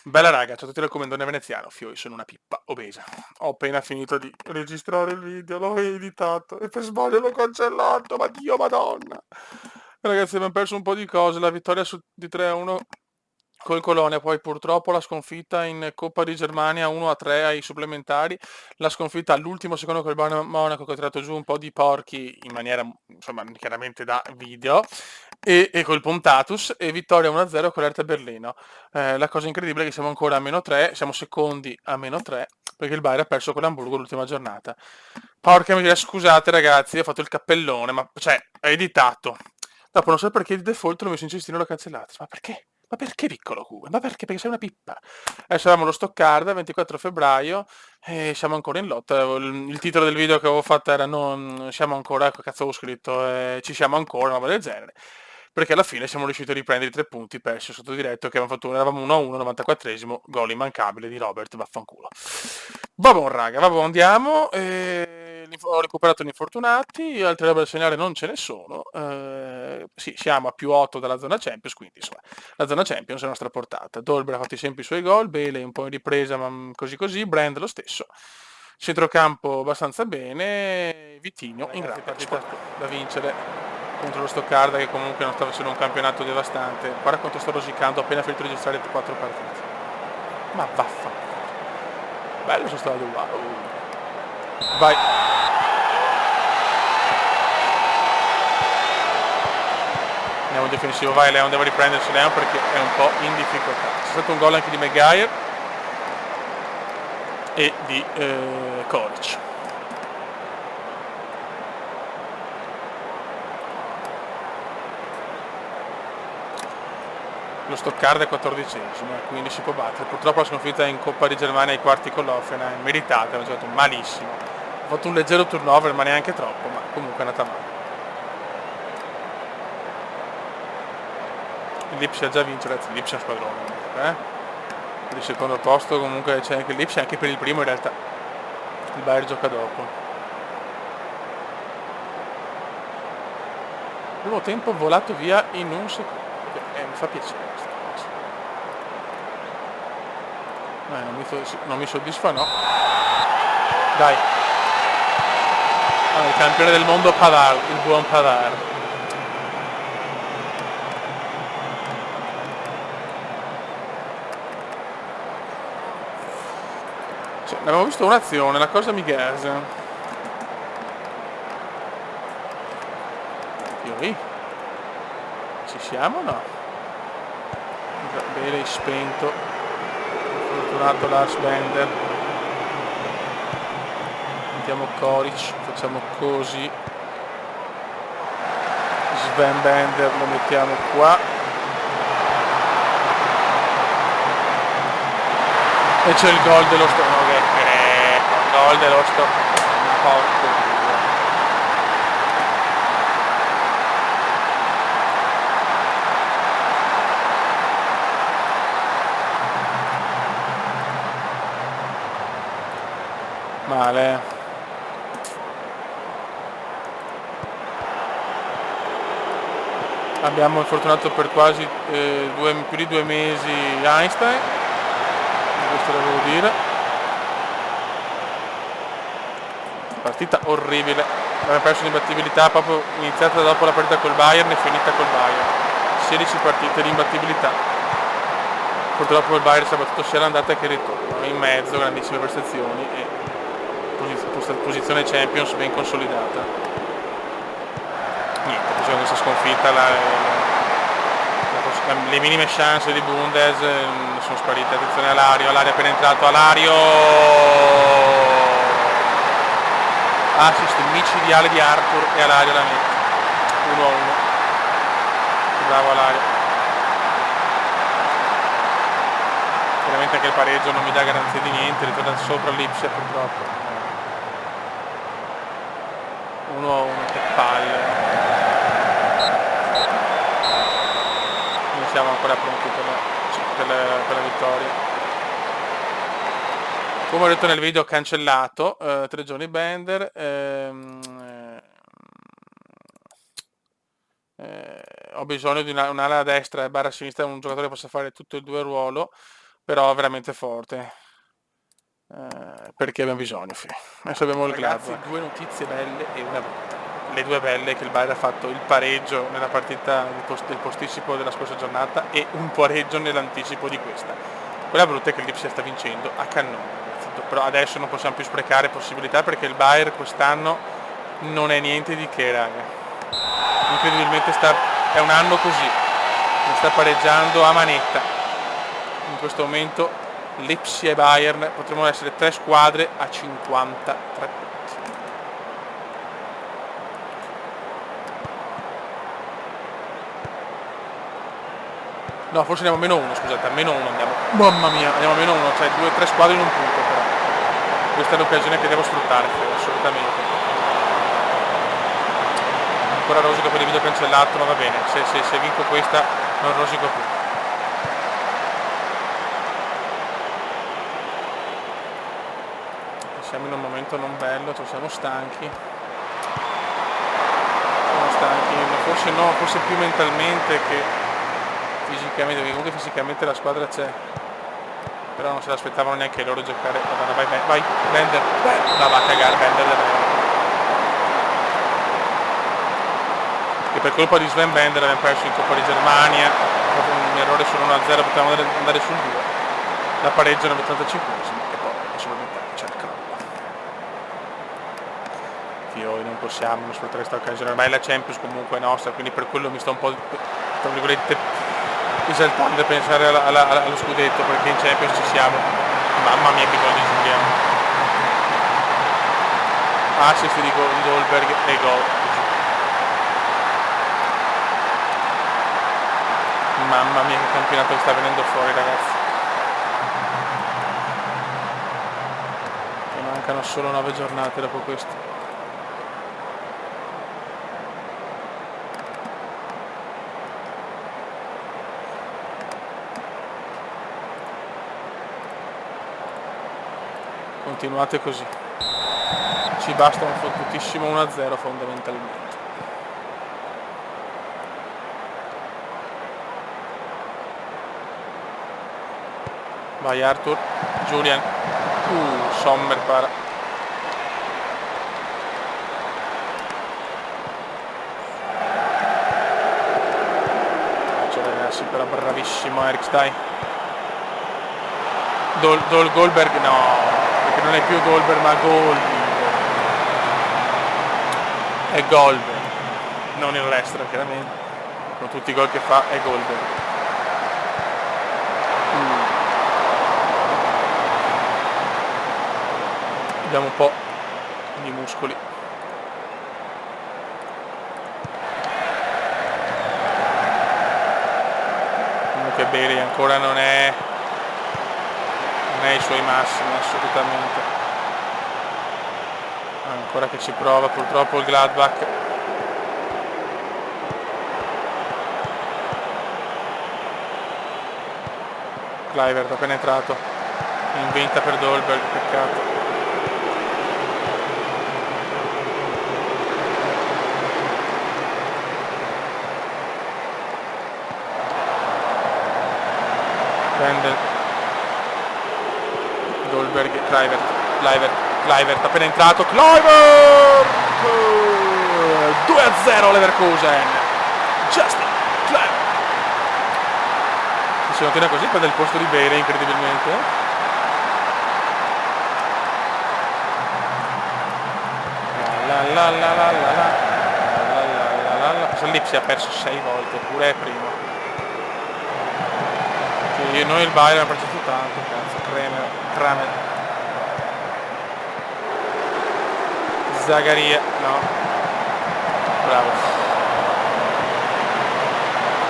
Bella raga, ciao a tutti dal comandone veneziano, Io sono una pippa obesa. Ho appena finito di registrare il video, l'ho editato e per sbaglio l'ho cancellato, ma Dio madonna. Ragazzi, abbiamo perso un po' di cose, la vittoria di 3-1 col Colonia, poi purtroppo la sconfitta in Coppa di Germania 1-3 ai supplementari, la sconfitta all'ultimo secondo col Bayern Monaco che ha tirato giù un po' di porchi in maniera, insomma, chiaramente da video, e col Pontatus, e vittoria 1-0 con l'Hertha Berlino. La cosa incredibile è che siamo ancora a -3, siamo secondi a -3, perché il Bayern ha perso con l'Hamburgo l'ultima giornata. Porca miseria, scusate ragazzi, ho fatto il cappellone, ma cioè, ho editato. Dopo non so perché di default l'ho messo in cestino e l'ho cancellato. Ma perché? Ma perché piccolo Q? Ma perché? Perché sei una pippa. Adesso avevamo lo Stoccarda, 24 febbraio, e siamo ancora in lotta. Il titolo del video che avevo fatto era non siamo ancora, ecco, cazzo avevo scritto, ci siamo ancora, una roba del genere. Perché alla fine siamo riusciti a riprendere i 3 punti persi sotto diretto che avevamo fatto, eravamo 1-1, 94esimo, gol immancabile di Robert, vaffanculo. Vabbè, raga, vabbè, andiamo. Ho recuperato gli infortunati, altre robe da segnare non ce ne sono. Sì, siamo a +8 dalla zona Champions, quindi insomma, la zona Champions è a nostra portata. Dolber ha fatto sempre i suoi gol, Bailey un po' in ripresa, ma così così, Brand lo stesso. Centrocampo abbastanza bene, Vitinho in grande partita da vincere contro lo Stoccarda che comunque non sta facendo un campionato devastante. Guarda quanto sto rosicando, appena finito di registrare 4 partite. Ma vaffa. Bello sono stato wow. Vai. Andiamo in difensivo, vai Leon, deve riprendersi Leon perché è un po' in difficoltà. C'è stato un gol anche di Maguire e di Koric. Lo Stoccarda è 14esimo, quindi si può battere. Purtroppo la sconfitta in Coppa di Germania ai quarti con l'Offenheim, meritata, hanno giocato malissimo. Ha fatto un leggero turnover, ma neanche troppo, ma comunque è andata male. Il Lipsia già vinto, ragazzi, il Lipsia è un squadrone. Per il secondo posto comunque c'è anche il Lipsia, anche per il primo in realtà. Il Bayern gioca dopo. Il primo tempo volato via in un secondo. Mi fa piacere questa cosa. Non mi soddisfa, no. Dai. Il campione del mondo Pavard, il buon Pavard. Cioè, ne avevo visto un'azione, la cosa mi gasa. Ci siamo o no? Bene, spento. Fortunato Lars Bender. Mettiamo Koric, facciamo così. Sven Bender lo mettiamo qua. E c'è il gol dello sto. No, gol dello sto. Porco. Male. Abbiamo infortunato per quasi più di 2 mesi Einstein, questo devo dire. Partita orribile, abbiamo perso l'imbattibilità proprio iniziata dopo la partita col Bayern e finita col Bayern. 16 partite di imbattibilità. Purtroppo il Bayern si è battuto sia l'andata che il ritorno, in mezzo grandissime prestazioni e posizione Champions ben consolidata. Niente, diciamo questa sconfitta le minime chance di Bundes sono sparite. Attenzione Alario appena entrato, Alario, assist micidiale di Arthur e Alario la mette 1-1. Bravo Alario. Veramente anche il pareggio non mi dà garanzia di niente, ritorna sopra l'Ipsia purtroppo. 1-1, che palle. Non siamo ancora pronti per la vittoria. Come ho detto nel video cancellato, 3 giorni Bender, ho bisogno di un'ala a destra e barra a sinistra, un giocatore che possa fare tutto e 2 il ruolo. però veramente forte. Perché abbiamo bisogno, adesso abbiamo il Gladbach. Due notizie belle e una brutta. Le due belle è che il Bayern ha fatto il pareggio nella partita del posticipo della scorsa giornata e un pareggio nell'anticipo di questa. Quella brutta è che il Lipsia sta vincendo a cannone, però adesso non possiamo più sprecare possibilità perché il Bayern quest'anno non è niente di che, raga. Incredibilmente è un anno così, sta pareggiando a manetta. In questo momento Lipsia e Bayern potremmo essere 3 squadre a 53 punti. No, forse andiamo a -1, scusate, a -1 andiamo. Mamma mia, andiamo a -1, cioè 2-3 squadre in un punto però. Questa è l'occasione che devo sfruttare, assolutamente. Ancora rosico per il video cancellato, ma va bene, se vinco questa non rosico più. Siamo in un momento non bello, cioè siamo stanchi. Siamo stanchi, ma forse no, forse più mentalmente che fisicamente, perché comunque fisicamente la squadra c'è. Però non se l'aspettavano neanche loro giocare. Vai, Bender. La va a cagare Bender. E per colpa di Sven Bender abbiamo perso in Coppa di Germania. Un errore sul 1-0, potevamo andare sul 2. La pareggio nell'85esimo e poi assolutamente c'è il crollo. Noi non possiamo sfruttare questa occasione, ormai la Champions comunque è nostra, quindi per quello mi sto un po' tra virgolette esaltando a pensare allo scudetto, perché in Champions ci siamo. Mamma mia che gol di Giulian, assist di Goldberg e gol. Mamma mia che campionato che sta venendo fuori, ragazzi. E mancano solo 9 giornate dopo questo. Continuate così, ci basta un fottutissimo 1-0 fondamentalmente. Vai Arthur, Julian, Sommer para. Ragazzi, però bravissimo Eriks, dai. Goldberg no, perché non è più Goldberg ma è Goldberg, non il resto chiaramente, con tutti i gol che fa è Goldberg. Vediamo un po' di muscoli. Comunque Bailey ancora non è ai suoi massimi assolutamente, ancora che ci prova purtroppo il Gladbach. Kluivert appena entrato, inventa per Dolberg, peccato. Bender, Dolberg, Kluivert appena entrato, Kluivert! 2-0 Leverkusen, Justin Kluivert. Se non tiene così prende il posto di Bere incredibilmente. Questo Lipsia ha perso 6 volte, pure è primo. Noi il Bayern abbiamo perso tanto, cazzo. Kramer, Zagaria, no, bravo.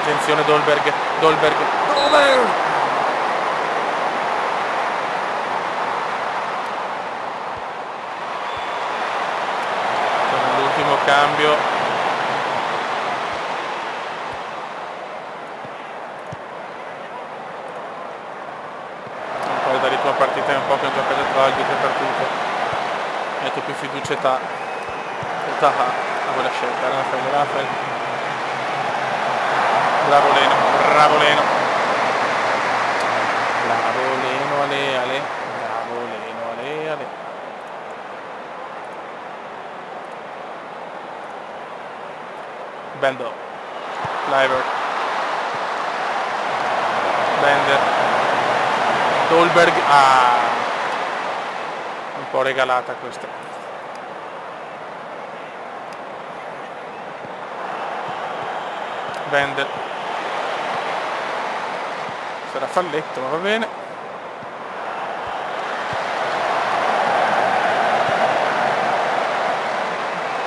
Attenzione Dolberg. L'ultimo cambio. Da ritmo a partita è un po' che gioca già tra le 2 partite, metto più fiducia e Taha a quella scelta. Rafael, bravo Leno, Bendo, Cliver, Bender, Dolberg, un po' regalata questa. Bender, sarà falletto ma va bene.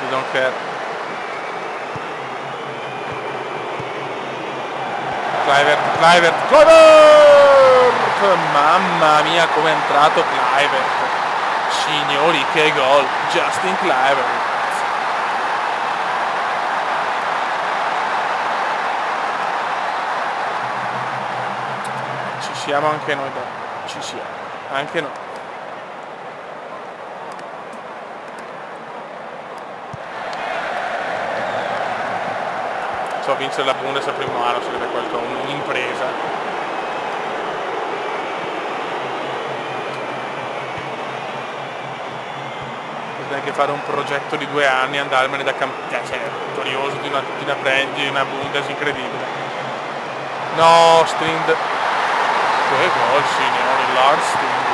I don't care. Clivert, mamma mia come è entrato Clivert, signori che gol, Justin Clivert. Ci siamo anche noi, ci siamo, anche noi. So, vincere la Bundes al primo anno sarebbe un'impresa. Potrei anche fare un progetto di 2 anni, andarmene da vittorioso di una Bundes incredibile. No, Strind. Che gol, signori, Lars Strind.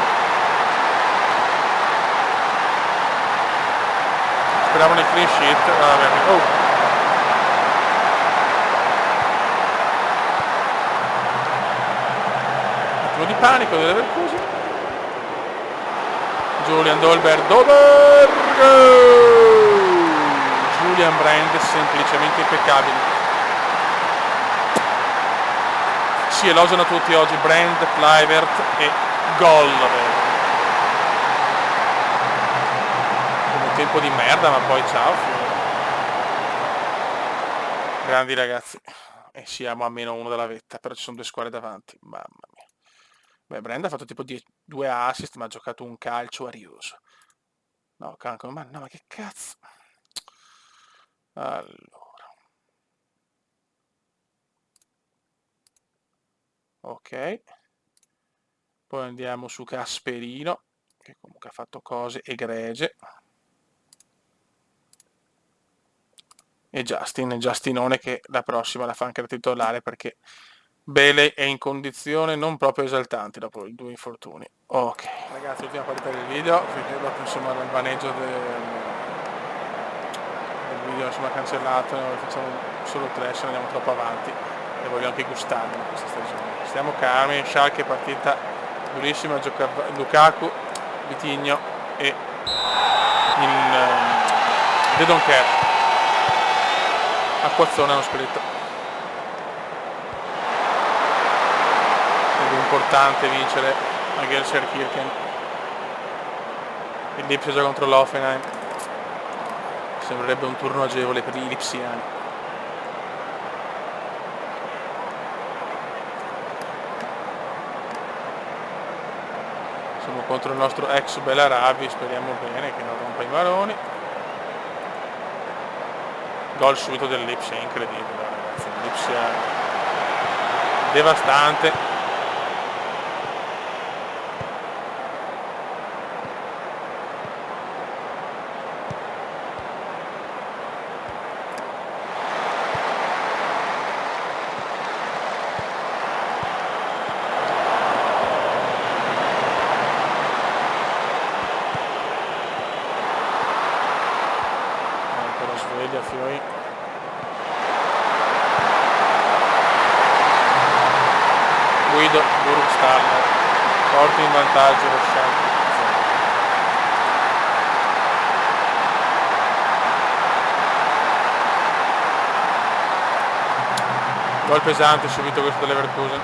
Speravo nel clean sheet, vabbè. Oh. Di panico delle Leverkusen. Julian Dolberg, Julian Brandt semplicemente impeccabile. Si elogiano tutti oggi Brandt, Clivert e gol. Un tempo di merda, ma poi ciao. Grandi ragazzi. E siamo a -1 dalla vetta, però ci sono 2 squadre davanti. Mamma mia. Beh, Brand ha fatto tipo 2 assist, ma ha giocato un calcio arioso. No, canco, ma no, ma che cazzo. Allora. Ok. Poi andiamo su Casperino, che comunque ha fatto cose egregie. E Justinone che la prossima la fa anche da titolare perché Bele è in condizione non proprio esaltanti dopo i 2 infortuni. Ok, ragazzi, ultima partita del video, perché dopo insomma l'albaneggio del video insomma cancellato, noi facciamo solo 3 se ne andiamo troppo avanti e voglio anche gustarmi questa stagione. Stiamo calmi, Schalke partita durissima, gioca Lukaku, Vitigno e The Don't Care. Acquazzone hanno scritto. Ed è importante vincere a Gelsenkirchen. Il Lipsia gioca contro l'Hoffenheim. Sembrerebbe un turno agevole per i lipsiani. Siamo contro il nostro ex Belarabi, speriamo bene che non rompa i maroni. Gol subito del Lipsia, incredibile ragazzi, il Lipsia devastante. Ancora sveglia Fiori. Guido Burgstaller porta in vantaggio lo Schalke. Gol pesante subito questo dell'Leverkusen.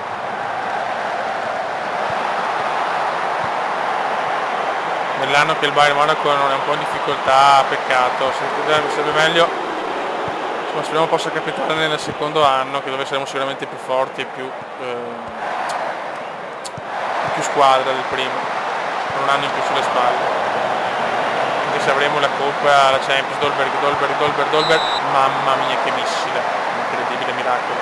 Nell'anno che il Bayern Monaco non è un po' in difficoltà, peccato, sarebbe meglio, insomma, speriamo possa capitare nel secondo anno, che dove saremo sicuramente più forti e più squadra del primo, con un anno in più sulle spalle. Anche se avremo la Coppa, la Champions, Dolberg, mamma mia che missile, incredibile miracolo.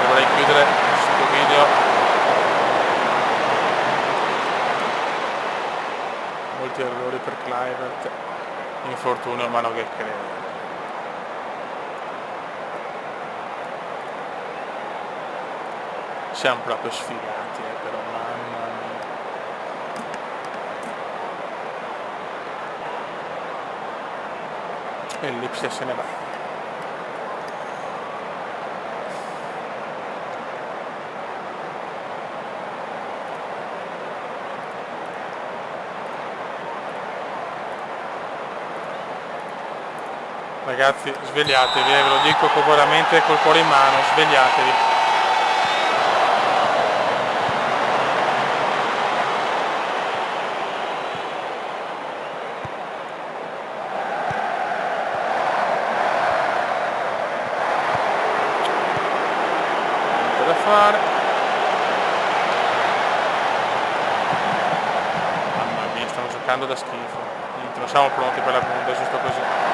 E vorrei chiudere questo video. Molti errori per Clivert. Infortunio, ma no che credo. Siamo proprio sfigati, però mamma mia. E l'Ipsia se ne va. Ragazzi, svegliatevi, ve lo dico veramente col cuore in mano, svegliatevi. Niente da fare. Mamma mia, stanno giocando da schifo. Niente, non siamo pronti per la punta, è giusto così.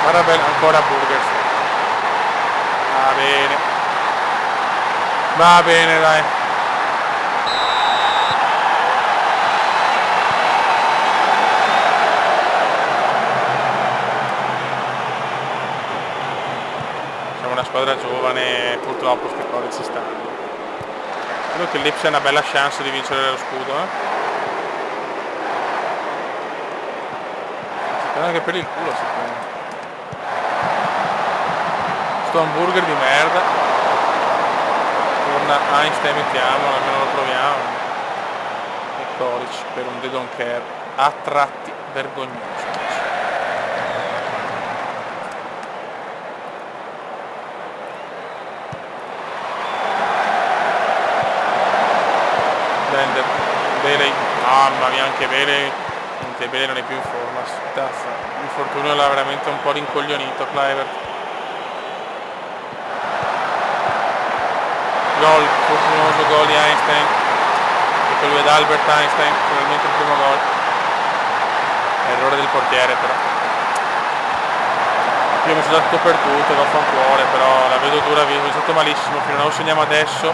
Guarda bene, ancora Burgers. Va bene. Va bene, dai. Siamo una squadra giovane, purtroppo queste cose ci stanno. Credo che l'Ipsia ha una bella chance di vincere lo scudo, Si prende anche per il culo, secondo. Sto hamburger di merda. Torna Einstein, mettiamo, almeno lo proviamo. E Coric per un they don't care. A tratti vergognoso. Bender, Bailey, mamma mia, anche Bailey. Niente, Bailey non è più in forma. Staffa. L'infortunio l'ha veramente un po' rincoglionito Kluivert. Gol, fortunoso gol di Einstein, e lui ad Albert Einstein, finalmente il primo gol. Errore del portiere però. Io mi sono dato tutto per tutto, vaffanculo, però la vedo dura, è stato malissimo, fino a non segniamo adesso.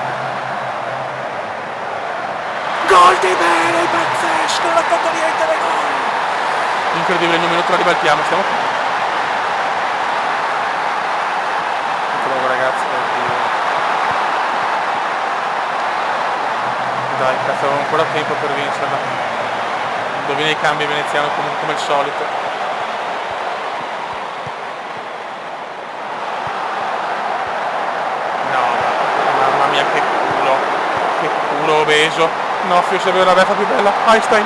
Gol di Bailey, pazzesco, non ha fatto niente dai gol. Incredibile, in un minuto la ribaltiamo, stiamo qua. Prego ragazzi, dai, cazzo, avevo ancora tempo per vincerla. Indovina i cambi veneziano come il solito. No, mamma mia che culo obeso. No, Fio, se avevo la beffa più bella. Einstein.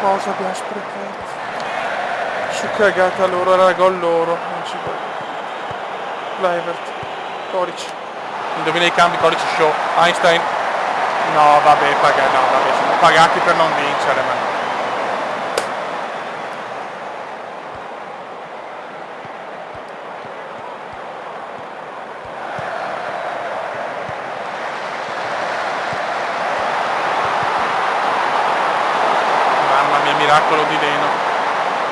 Cosa abbiamo sprecato? Su cagata loro, era gol loro. Non ci voglio. Kluivert. Coric. Indovina i cambi, Coric show. Einstein. No, vabbè, siamo pagati per non vincere, ma no. Mamma mia, miracolo di Leno.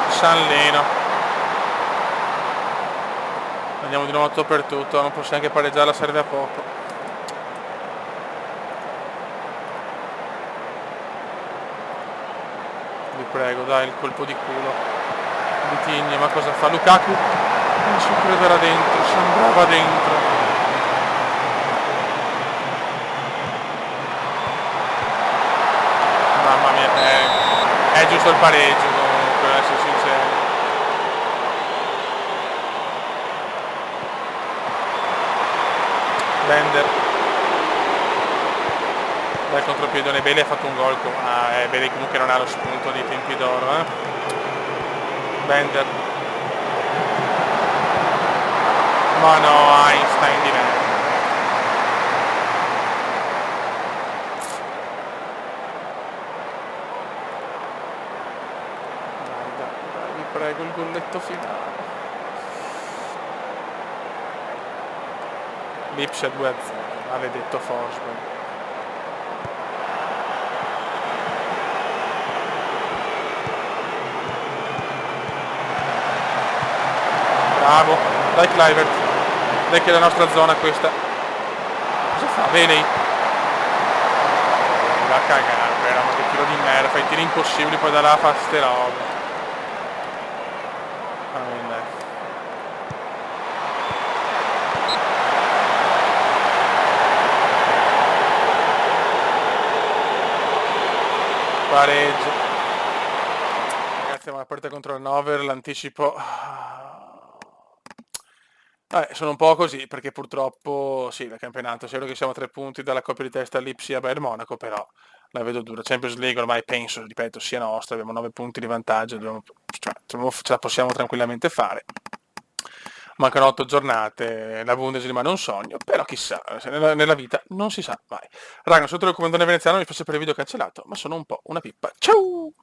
San Leno. Andiamo di nuovo a tutto per tutto, non possiamo anche pareggiarla, serve a poco. Vi prego, dai, il colpo di culo. Vitigna, ma cosa fa? Lukaku? Non ci credo, era dentro, sembrava dentro. Mamma mia, è giusto il pareggio comunque, per essere sincero. Bender, dal contropiedone, Bailey ha fatto un gol, Bailey comunque non ha lo spunto dei tempi d'oro, Bender, ma no, Einstein di me. Dai, vi prego, il golletto finale. Lipsia 2-0, maledetto Forsberg. Bravo, dai Kluivert, dai che è la nostra zona questa. Cosa fa? Bailey. cagare, però, ma che tiro di merda, fai tiri impossibili, poi da là fa ste robe. Dai. Pareggio. Ragazzi, ma la partita contro il Nover, l'anticipo. Sono un po' così, perché purtroppo, sì, il campionato, è vero che siamo a 3 punti dalla coppia di testa Lipsia Bayern Monaco, però la vedo dura. Champions League ormai penso, ripeto, sia nostra, abbiamo 9 punti di vantaggio, ce la possiamo tranquillamente fare. Mancano 8 giornate, la Bundesliga rimane un sogno, però chissà, nella vita non si sa mai. Raga, sotto il comandone veneziano mi fa sapere il video cancellato, ma sono un po' una pippa. Ciao!